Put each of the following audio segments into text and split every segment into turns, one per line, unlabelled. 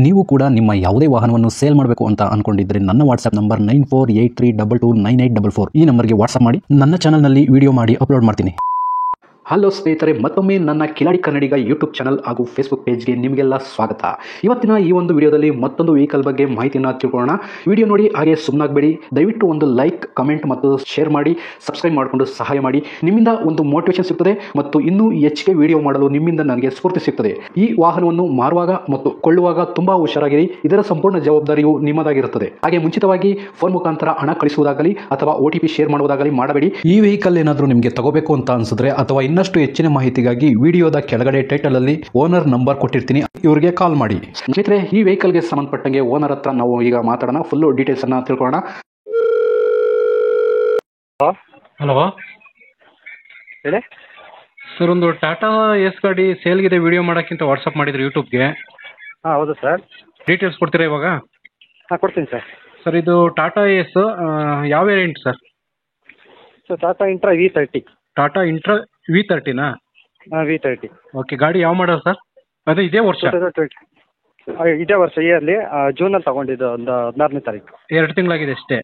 ನೀವು ಕೂಡ ನಿಮ್ಮ ಯಾವುದೇ ವಾಹನವನ್ನು ಸೇಲ್ ಮಾಡಬೇಕು ಅಂತ ಅನ್ಕೊಂಡಿದ್ರೆ ನನ್ನ ವಾಟ್ಸ್ಆಪ್ ನಂಬರ್ 9483229844 ಈ ನಂಬರ್ಗೆ ವಾಟ್ಸ್ಆಪ್ ಮಾಡಿ. ನನ್ನ ಚಾನಲ್ನಲ್ಲಿ ವಿಡಿಯೋ ಮಾಡಿ ಅಪ್ಲೋಡ್ ಮಾಡ್ತೀನಿ. ಹಲೋ ಸ್ನೇಹಿತರೆ, ಮತ್ತೊಮ್ಮೆ ನನ್ನ ಕಿಲಾಡಿ ಕನ್ನಡಿಗ ಯೂಟ್ಯೂಬ್ ಚಾನಲ್ ಹಾಗೂ ಫೇಸ್ಬುಕ್ ಪೇಜ್ಗೆ ನಿಮಗೆಲ್ಲ ಸ್ವಾಗತ. ಇವತ್ತಿನ ಈ ಒಂದು ವಿಡಿಯೋದಲ್ಲಿ ಮತ್ತೊಂದು ವೆಹಿಕಲ್ ಬಗ್ಗೆ ಮಾಹಿತಿಯನ್ನು ತಿಳ್ಕೊಳ್ಳೋಣ. ವಿಡಿಯೋ ನೋಡಿ ಹಾಗೆ ಸುಮ್ಮನಾಗಬೇಡಿ. ದಯವಿಟ್ಟು ಒಂದು ಲೈಕ್, ಕಮೆಂಟ್ ಮತ್ತು ಶೇರ್ ಮಾಡಿ, ಸಬ್ಸ್ಕ್ರೈಬ್ ಮಾಡಿಕೊಂಡು ಸಹಾಯ ಮಾಡಿ. ನಿಮ್ಮಿಂದ ಒಂದು ಮೋಟಿವೇಶನ್ ಸಿಗ್ತದೆ ಮತ್ತು ಇನ್ನೂ ಹೆಚ್ಚಿಗೆ ವಿಡಿಯೋ ಮಾಡಲು ನಿಮ್ಮಿಂದ ನನಗೆ ಸ್ಫೂರ್ತಿ ಸಿಗ್ತದೆ. ಈ ವಾಹನವನ್ನು ಮಾರುವಾಗ ಮತ್ತು ಕೊಳ್ಳುವಾಗ ತುಂಬಾ ಹುಷಾರಾಗಿರಿ. ಇದರ ಸಂಪೂರ್ಣ ಜವಾಬ್ದಾರಿಯು ನಿಮ್ಮದಾಗಿರುತ್ತದೆ. ಹಾಗೆ ಮುಂಚಿತವಾಗಿ ಫೋನ್ ಮುಖಾಂತರ ಹಣ ಕಳಿಸುವುದಾಗಲಿ ಅಥವಾ OTP ಶೇರ್ ಮಾಡುವುದಾಗಲಿ ಮಾಡಬೇಡಿ. ಈ ವೆಹಿಕಲ್ ಏನಾದರೂ ನಿಮಗೆ ತಗೋಬೇಕು ಅಂತ ಅನ್ಸಿದ್ರೆ ಅಥವಾ ಇನ್ನಷ್ಟು ಹೆಚ್ಚಿನ ಮಾಹಿತಿಗಾಗಿ ವಿಡಿಯೋದ ಕೆಳಗಡೆ ಟೈಟಲ್ ಅಲ್ಲಿ ಓನರ್ ನಂಬರ್ ಕೊಟ್ಟಿರ್ತೀನಿ, ಇವರಿಗೆ ಕಾಲ್ ಮಾಡಿ. ಸ್ನೇಹಿತರೆ, ಈ ವೆಹಿಕಲ್ಗೆ ಸಂಬಂಧಪಟ್ಟಂಗೆ ಓನರ್ ಹತ್ರ ನಾವು ಈಗ ಮಾತಾಡೋಣ. ಫುಲ್ ಡೀಟೇಲ್ಸ್ ಅನ್ನ ತಿಳ್ಕೊಳ್ಳೋಣ.
ಹಲೋ
ಹೇಳಿ
ಸರ್, ಒಂದು ಟಾಟಾ ಎಸ್ ಗಾಡಿ ಸೇಲ್ಗಿದೆ ವಿಡಿಯೋ ಮಾಡೋಕ್ಕಿಂತ ವಾಟ್ಸಪ್ ಮಾಡಿದ್ರು ಯೂಟ್ಯೂಬ್ಗೆ.
ಹಾಂ ಹೌದು ಸರ್.
ಡೀಟೇಲ್ಸ್ ಕೊಡ್ತೀರಾ ಇವಾಗ?
ಹಾಂ ಕೊಡ್ತೀನಿ ಸರ್.
ಸರ್, ಇದು ಟಾಟಾ ಎಸ್ ಯಾವ variant sir?
Sir Tata Intra V30.
Tata Intra V30ನಾ?
ಹಾಂ V30.
ಓಕೆ, ಗಾಡಿ ಯಾವ ಮಾಡಲ್ ಸರ್? ಅದೇ ಇದೇ ವರ್ಷ?
2020 ಇದೇ ವರ್ಷ ಇಯರ್ಲಿ ಜೂನಲ್ಲಿ ತಗೊಂಡಿದ್ದು, ಒಂದು 16ನೇ ತಾರೀಕು.
2 ತಿಂಗಳಾಗಿದೆ ಅಷ್ಟೇ?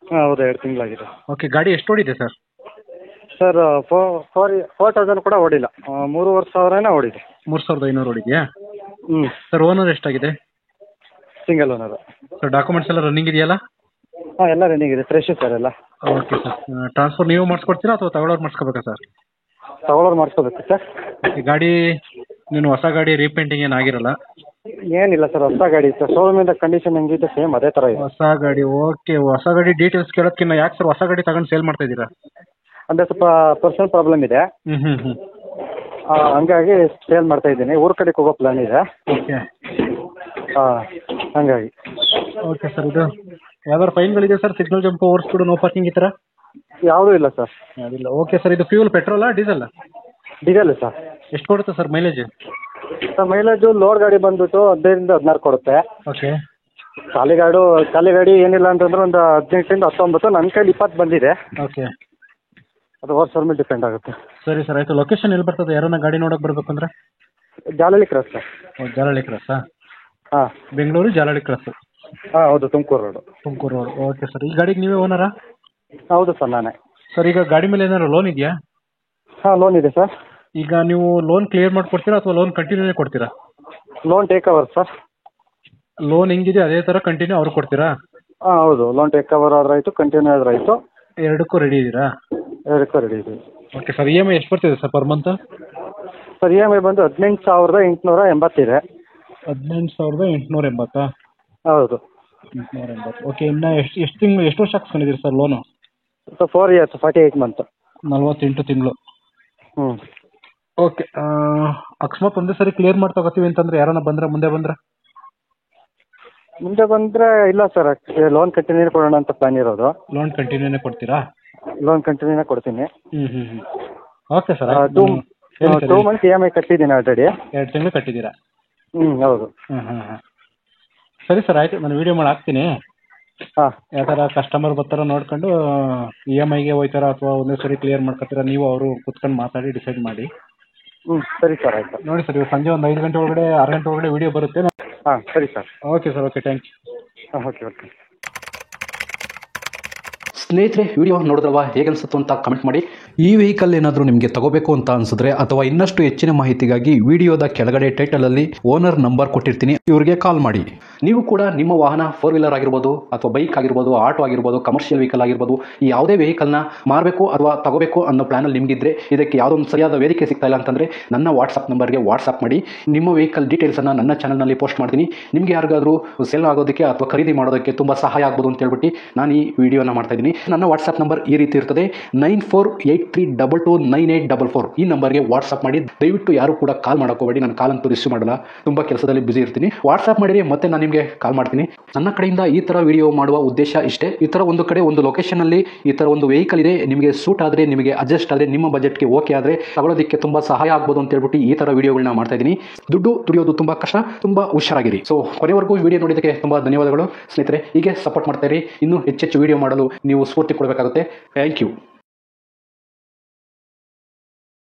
ಹಾಂ ಹೌದು, 2 ತಿಂಗಳಾಗಿದೆ.
ಓಕೆ, ಗಾಡಿ ಎಷ್ಟು ಓಡಿದೆ ಸರ್?
ಸರ್ 4,000 ಕೂಡ ಓಡಿಲ್ಲ, 3,500 ಓಡಿದೆ.
3,500 ಓಡಿದೆಯಾ?
ಹ್ಞೂ
ಸರ್, ಓನರ್ ಎಷ್ಟಾಗಿದೆ?
Single owner.
ಸರ್, ಡಾಕ್ಯುಮೆಂಟ್ಸ್ ಎಲ್ಲ ರನ್ನಿಂಗ್ ಇದೆಯಲ್ಲ?
ಹಾಂ ಎಲ್ಲ ರನ್ನಿಂಗ್ ಇದೆ, ಫ್ರೆಶ್ ಸರ್ ಎಲ್ಲ.
ಓಕೆ ಸರ್, ಟ್ರಾನ್ಸ್ಫರ್ ನೀವು ಮಾಡಿಸ್ಕೊಡ್ತೀರಾ ಅಥವಾ ತಗೊಳ್ಳೋರು ಮಾಡಿಸ್ಕೋಬೇಕಾ ಸರ್?
ತಗೊಳ್ಳೋರು ಮಾಡಿಸ್ಕೋಬೇಕು ಸರ್.
ಈ ಗಾಡಿ ನೀನು ಹೊಸ ಗಾಡಿ ರೀಪೇಂಟಿಂಗ್ ಏನಾಗಿರಲ್ಲ?
ಏನಿಲ್ಲ ಸರ್, ಹೊಸ ಗಾಡಿ ಸರ್. ಶೋರೂಮಿಂದ ಕಂಡೀಷನ್ ಹೆಂಗಿದೆ ಸೇಮ್ ಅದೇ ಥರ ಇದೆ.
ಹೊಸ ಗಾಡಿ. ಓಕೆ, ಹೊಸ ಗಾಡಿ ಡೀಟೇಲ್ಸ್ ಕೇಳೋದಕ್ಕಿಂತ ಯಾಕೆ ಸರ್ ಹೊಸ ಗಾಡಿ ತಗೊಂಡು ಸೇಲ್ ಮಾಡ್ತಾ ಇದ್ದೀರಾ?
ಅಂದರೆ ಸ್ವಲ್ಪ ಪರ್ಸನಲ್ ಪ್ರಾಬ್ಲಮ್ ಇದೆ, ಹಂಗಾಗಿ ಸೇಲ್ ಮಾಡ್ತಾ ಇದ್ದೀನಿ. ಊರ ಕಡೆಗೆ ಹೋಗೋ ಪ್ಲಾನ್ ಇದೆ.
ಓಕೆ.
ಹಾಂ ಹಂಗಾಗಿ.
ಓಕೆ ಸರ್, ಇದು ಯಾವ್ದಾದ್ರು ಫೈನ್ಗಳಿದೆ ಸರ್? Signal jump, over speed, no parking ಈ ಥರ
ಯಾವುದೂ ಇಲ್ಲ ಸರ್.
ಅದಿಲ್ಲ. ಓಕೆ ಸರ್, ಇದು ಫ್ಯೂಲ್ ಪೆಟ್ರೋಲಾ ಡೀಸೆಲ್?
Diesel sir.
ಎಷ್ಟು ಕೊಡುತ್ತೆ sir mileage?
Sir mileage load ಗಾಡಿ ಬಂದ್ಬಿಟ್ಟು 15-16 ಕೊಡುತ್ತೆ.
ಓಕೆ.
ಖಾಲಿ ಗಾಡಿ ಏನಿಲ್ಲ ಅಂತಂದ್ರೆ ಒಂದು 18-19, ನನ್ನ ಕೈಲಿ 20 ಬಂದಿದೆ.
ಓಕೆ.
ಅದು ವರ್ಷ ಮೇಲೆ ಡಿಪೆಂಡ್ ಆಗುತ್ತೆ.
ಸರಿ ಸರ್, ಆಯಿತು. ಲೊಕೇಶನ್ ಎಲ್ಲಿ ಬರ್ತದೆ? ಯಾರನ್ನ ಗಾಡಿ ನೋಡೋಕೆ ಬರ್ಬೇಕಂದ್ರೆ?
Jalahalli cross sir.
ಜಾಲಹಳ್ಳಿ ಕ್ರಾಸಾ?
ಹಾಂ,
ಬೆಂಗಳೂರು ಜಾಲಹಳ್ಳಿ ಕ್ರಾಸ್.
ಹಾಂ ಹೌದು, Tumakuru road.
Tumakuru road. Okay sir, ಈ ಗಾಡಿಗೆ ನೀವೇ ಓನರಾ?
ಹೌದು ಸರ್, ನಾನೇ.
ಸರ್, ಈಗ ಗಾಡಿ ಮೇಲೆ ಏನಾದ್ರು ಲೋನ್ ಇದೆಯಾ?
ಹಾಂ ಲೋನ್ ಇದೆ ಸರ್.
ಈಗ ನೀವು ಲೋನ್ ಕ್ಲಿಯರ್ ಮಾಡಿಕೊಡ್ತೀರಾ ಅಥವಾ ಲೋನ್ ಕಂಟಿನ್ಯೂನೇ ಕೊಡ್ತೀರಾ?
Loan take over sir.
Loan ಹೆಂಗಿದೆ ಅದೇ ಥರ ಕಂಟಿನ್ಯೂ ಅವ್ರು ಕೊಡ್ತೀರಾ?
ಹಾಂ ಹೌದು, ಲೋನ್ ಟೇಕ್ ಓವರ್ ಆದ್ರೆ ಆಯಿತು, ಕಂಟಿನ್ಯೂ ಆದ್ರೆ ಆಯಿತು.
ಎರಡಕ್ಕೂ ರೆಡಿ ಇದ್ದೀರಾ?
ಎರಡಕ್ಕೂ ರೆಡಿ ಇದೆ.
ಓಕೆ ಸರ್, EMI ಎಷ್ಟು ಬರ್ತಿದೆ sir per month?
Sir EMI ಬಂದು 18,880 ಇದೆ.
18,880?
ಹೌದು.
880. ಓಕೆ, ಇನ್ನು ಎಷ್ಟು ವರ್ಷ ಹಾಕ್ಸ್ಕೊಂಡಿದ್ದೀರಿ sir loan?
So 4 years 48 months.
48 ತಿಂಗಳು.
ಹ್ಞೂ.
ಓಕೆ, ಅಕಸ್ಮಾತ್ ಒಂದೇ ಸರಿ ಕ್ಲಿಯರ್ ಮಾಡಿ ತಗೋತೀವಿ ಅಂತಂದ್ರೆ ಯಾರನ್ನ ಮುಂದೆ
ಬಂದರೆ ಇಲ್ಲ ಸರ್, ಲೋನ್ ಕಂಟಿನ್ಯೂ ಕೊಡೋಣ ಅಂತ ಪ್ಲಾನ್ ಇರೋದು.
ಲೋನ್ ಕಂಟಿನ್ಯೂನೇ ಕೊಡ್ತೀರಾ?
ಲೋನ್ ಕಂಟಿನ್ಯೂನೇ ಕೊಡ್ತೀನಿ.
Okay sir.
2 months EMI ಕಟ್ಟಿದ್ದೀನಿ ಆಲ್ರೆಡಿ.
2 ತಿಂಗಳು ಕಟ್ಟಿದ್ದೀರಾ?
ಹೌದು.
ಸರಿ ಸರ್, ಆಯಿತು. ನಾನು ವಿಡಿಯೋ ಮಾಡಿ ಹಾಕ್ತೀನಿ.
ಹಾಂ.
ಯಾವ ಥರ ಕಸ್ಟಮರ್ ಬರ್ತಾರೋ ನೋಡ್ಕೊಂಡು EMIಗೆ ಹೋಯ್ತಾರ ಅಥವಾ ಒಂದೇ ಸರಿ ಕ್ಲಿಯರ್ ಮಾಡ್ಕೊತೀರಾ, ನೀವು ಅವರು ಕುತ್ಕೊಂಡು ಮಾತಾಡಿ ಡಿಸೈಡ್ ಮಾಡಿ.
ಸರಿ ಸರ್, ಆಯಿತು.
ನೋಡಿ ಸರ್, ಇವತ್ತು ಸಂಜೆ ಒಂದು 5 ಗಂಟೆ ಒಳಗಡೆ 6 ಗಂಟೆ ಒಳಗಡೆ ವಿಡಿಯೋ ಬರುತ್ತೆ.
ಹಾಂ ಸರಿ sir.
Okay sir, okay, thank you.
ಹಾಂ ಓಕೆ.
ಸ್ನೇಹಿತರೆ, ವಿಡಿಯೋ ನೋಡಿದ್ರಲ್ವಾ, ಹೇಗೆ ಅನಿಸುತ್ತೆ ಅಂತ ಕಮೆಂಟ್ ಮಾಡಿ. ಈ ವೆಹಿಕಲ್ ಏನಾದರೂ ನಿಮಗೆ ತಗೋಬೇಕು ಅಂತ ಅನ್ಸಿದ್ರೆ ಅಥವಾ ಇನ್ನಷ್ಟು ಹೆಚ್ಚಿನ ಮಾಹಿತಿಗಾಗಿ ವಿಡಿಯೋದ ಕೆಳಗಡೆ ಟೈಟಲ್ ಅಲ್ಲಿ ಓನರ್ ನಂಬರ್ ಕೊಟ್ಟಿರ್ತೀನಿ, ಇವರಿಗೆ ಕಾಲ್ ಮಾಡಿ. ನೀವು ಕೂಡ ನಿಮ್ಮ ವಾಹನ 4 ವೀಲರ್ ಆಗಿರ್ಬೋದು ಅಥವಾ ಬೈಕ್ ಆಗಿರ್ಬೋದು, ಆಟೋ ಆಗಿರ್ಬೋದು, ಕಮರ್ಷಿಯಲ್ ವೆಹಿಕಲ್ ಆಗಿರ್ಬೋದು, ಈ ಯಾವುದೇ ವೆಹಿಕಲ್ನ ಮಾರಬೇಕು ಅಥವಾ ತಗೋಬೇಕು ಅನ್ನೋ ಪ್ಲಾನಲ್ಲಿ ನಿಮಗಿದ್ರೆ, ಇದಕ್ಕೆ ಯಾವುದೋ ಒಂದು ಸರಿಯಾದ ವೇದಿಕೆ ಸಿಗ್ತಾ ಇಲ್ಲ ಅಂತಂದರೆ ನನ್ನ ವಾಟ್ಸಪ್ ನಂಬರ್ಗೆ ವಾಟ್ಸಪ್ ಮಾಡಿ. ನಿಮ್ಮ ವೆಹಿಕಲ್ ಡೀಟೇಲ್ಸನ್ನು ನನ್ನ ಚಾನಲ್ನಲ್ಲಿ ಪೋಸ್ಟ್ ಮಾಡ್ತೀನಿ. ನಿಮಗೆ ಯಾರಿಗಾದರೂ ಸೇಲ್ ಆಗೋದಕ್ಕೆ ಅಥವಾ ಖರೀದಿ ಮಾಡೋದಕ್ಕೆ ತುಂಬ ಸಹಾಯ ಆಗ್ಬೋದು ಅಂತ ಹೇಳ್ಬಿಟ್ಟು ನಾನು ಈ ವಿಡಿಯೋನ ಮಾಡ್ತಾ ಇದ್ದೀನಿ. ನನ್ನ ವಾಟ್ಸಪ್ ನಂಬರ್ ಈ ರೀತಿ ಇರ್ತದೆ, 9483229844. ಈ ನಂಬರ್ಗೆ ವಾಟ್ಸಪ್ ಮಾಡಿ. ದಯವಿಟ್ಟು ಯಾರು ಕೂಡ ಕಾಲ್ ಮಾಡೋಕೋಬೇಡಿ, ನಾನು ಕಾಲ್ ಅಂತೂ ರಿಸೀವ್ ಮಾಡಲ್ಲ, ತುಂಬ ಕೆಲಸದಲ್ಲಿ ಬಿಸಿ ಇರ್ತೀನಿ. ವಾಟ್ಸಪ್ ಮಾಡಿರಿ, ಮತ್ತೆ ನಾನು ನಿಮಗೆ ಕಾಲ್ ಮಾಡ್ತೀನಿ. ನನ್ನ ಕಡೆಯಿಂದ ಈ ಥರ ವಿಡಿಯೋ ಮಾಡುವ ಉದ್ದೇಶ ಇಷ್ಟೇ. ಈ ಥರ ಒಂದು ಕಡೆ ಒಂದು ಲೊಕೇಶನಲ್ಲಿ ಈ ಥರ ಒಂದು ವೆಹಿಕಲ್ ಇದೆ, ನಿಮಗೆ ಸೂಟ್ ಆದರೆ, ನಿಮಗೆ ಅಡ್ಜಸ್ಟ್ ಆದರೆ, ನಿಮ್ಮ ಬಜೆಟ್ಗೆ ಓಕೆ ಆದರೆ ತಗೊಳ್ಳೋದಕ್ಕೆ ತುಂಬ ಸಹಾಯ ಆಗ್ಬೋದು ಅಂತ ಹೇಳ್ಬಿಟ್ಟು ಈ ಥರ ವಿಡಿಯೋಗಳನ್ನ ಮಾಡ್ತಾ ಇದ್ದೀನಿ. ದುಡ್ಡು ದುಡಿಯೋದು ತುಂಬ ಕಷ್ಟ, ತುಂಬ ಹುಷಾರಾಗಿರಿ. ಸೊ ಕೊನೆವರೆಗೂ ವಿಡಿಯೋ ನೋಡಿದ್ದಕ್ಕೆ ತುಂಬ ಧನ್ಯವಾದಗಳು ಸ್ನೇಹಿತರೆ. ಹೀಗೆ ಸಪೋರ್ಟ್ ಮಾಡ್ತಾ ಇರಿ. ಇನ್ನೂ ಹೆಚ್ಚೆಚ್ಚು ವಿಡಿಯೋ ಮಾಡಲು ನೀವು ಸ್ಫೂರ್ತಿ ಕೊಡಬೇಕಾಗುತ್ತೆ. Thank you.